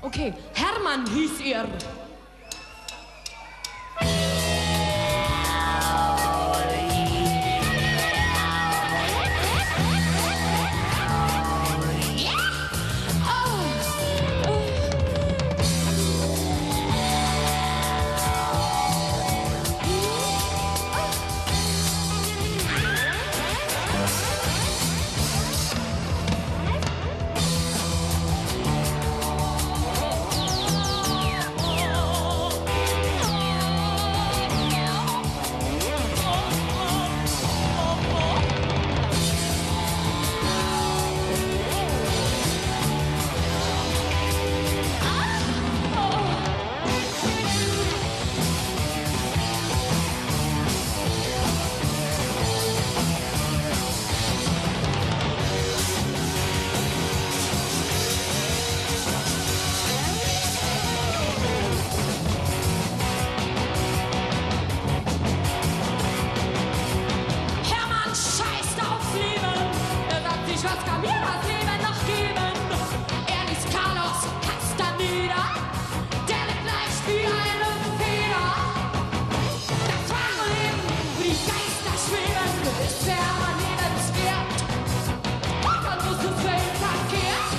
Okay, Hermann hieß er. Was kann mir das Leben noch geben? Er ist Carlos Castaneda, der lebt leicht wie eine Feder. Das wahre Leben, wo die Geister schweben, ist für Hermann lebenswert. Und dann muss es weltverkehrt.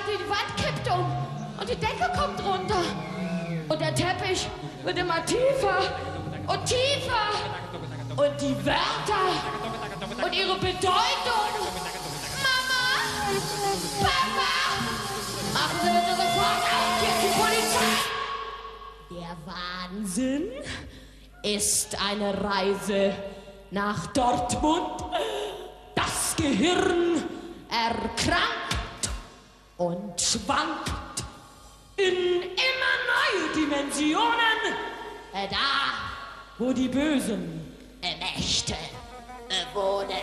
Die Wand kippt um und die Decke kommt runter. Und der Teppich wird immer tiefer und tiefer. Und die Wörter und ihre Bedeutung. Mama, Papa, machen Sie bitte sofort auf, hier ist die Polizei. Der Wahnsinn ist eine Reise nach Dortmund. Das Gehirn erkrankt und schwankt in immer neue Dimensionen, da, wo die bösen Mächte wohnen.